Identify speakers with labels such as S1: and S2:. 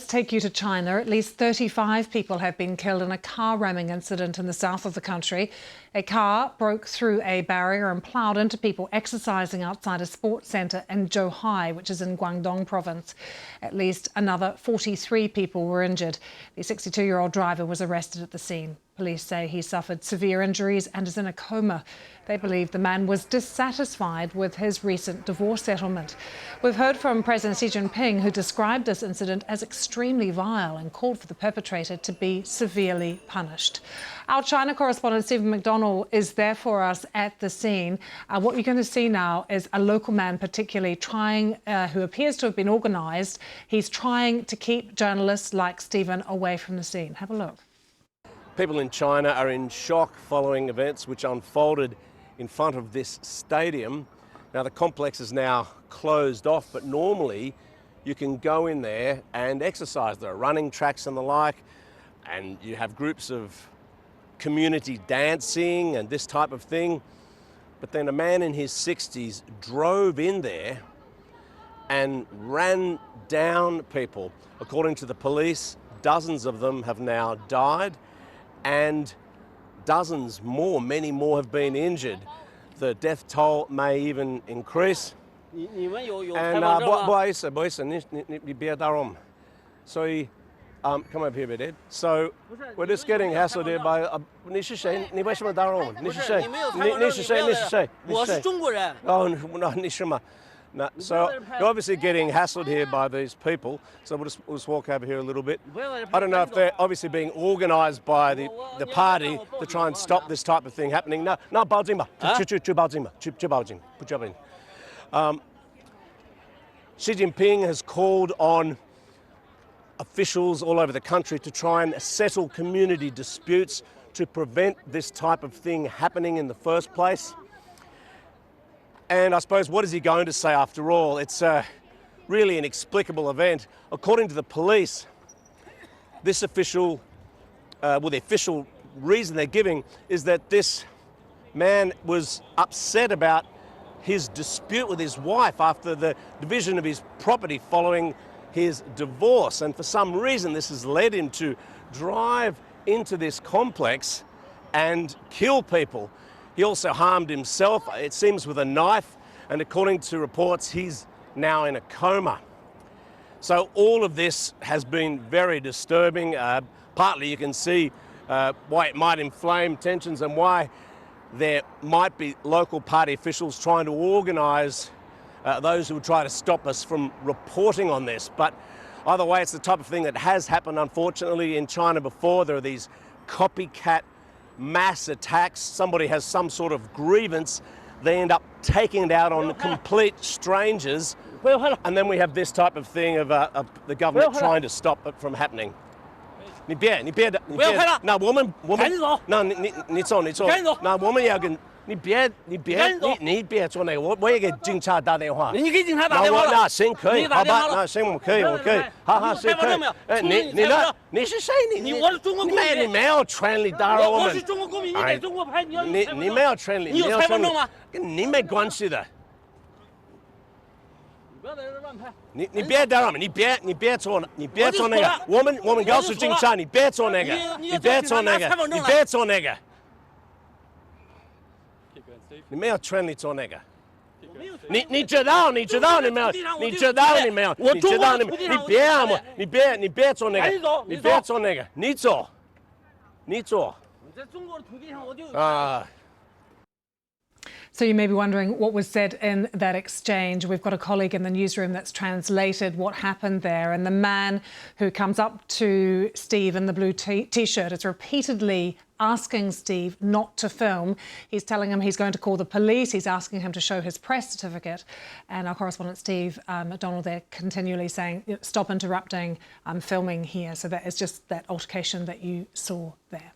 S1: let's take you to China. At least 35 people have been killed in a car ramming incident in the south of the country. A car broke through a barrier and ploughed into people exercising outside a sports centre in Zhuhai, which is in Guangdong province. At least another 43 people were injured. The 62-year-old driver was arrested at the scene. Police say he suffered severe injuries and is in a coma. They believe the man was dissatisfied with his recent divorce settlement. We've heard from President Xi Jinping, who described this incident as extremely vile and called for the perpetrator to be severely punished. Our China correspondent Stephen McDonnell is there for us at the scene. What you're going to see now is a local man particularly trying, who appears to have been organised. He's trying to keep journalists like Stephen away from the scene. Have a look.
S2: People in China are in shock following events which unfolded in front of this stadium. Now, the complex is now closed off, but normally you can go in there and exercise. There are running tracks and the like, and you have groups of community dancing and this type of thing. But then a man in his 60s drove in there and ran down people. According to the police, dozens of them have now died, and dozens more, many more have been injured. The death toll may even increase. And so come over here, Ed. So we're just getting hassled here by So you're obviously getting hassled here by these people. So we'll just walk over here a little bit. I don't know if they're obviously being organised by the party to try and stop this type of thing happening. No, Xi Jinping has called on officials all over the country to try and settle community disputes to prevent this type of thing happening in the first place. And I suppose, what is he going to say after all? It's really an inexplicable event. According to the police, this official, the official reason they're giving is that this man was upset about his dispute with his wife after the division of his property following his divorce. And for some reason, this has led him to drive into this complex and kill people. He also harmed himself, it seems, with a knife, and according to reports, he's now in a coma. So all of this has been very disturbing. Partly you can see why it might inflame tensions and why there might be local party officials trying to organise those who would try to stop us from reporting on this. But either way, it's the type of thing that has happened, unfortunately, in China before. There are these copycat mass attacks. Somebody has some sort of grievance, they end up taking it out on complete strangers, and then we have this type of thing of the government trying to stop it from happening. 你别那我们那你走那我们要跟你别做那个我也给警察打电话你给警察打电话了那行可以好吧那行我可以好行可以你是谁你我是中国公民你没有权利打扰我们我是中国公民你给中国牌你没有权利你有身份证吗跟你没关系的你别打扰我，你别做那个，我们告诉警察，你别做那个，你别做那个，你没有权利做那个，你知道你没有，你知道你没有，你别做那个，你别做那个，你做，在中国的土地上我就
S1: So you may be wondering what was said in that exchange. We've got a colleague in the newsroom that's translated what happened there. And the man who comes up to Steve in the blue T-shirt is repeatedly asking Steve not to film. He's telling him he's going to call the police. He's asking him to show his press certificate. And our correspondent Steve McDonnell there continually saying, stop interrupting, I'm filming here. So that is just that altercation that you saw there.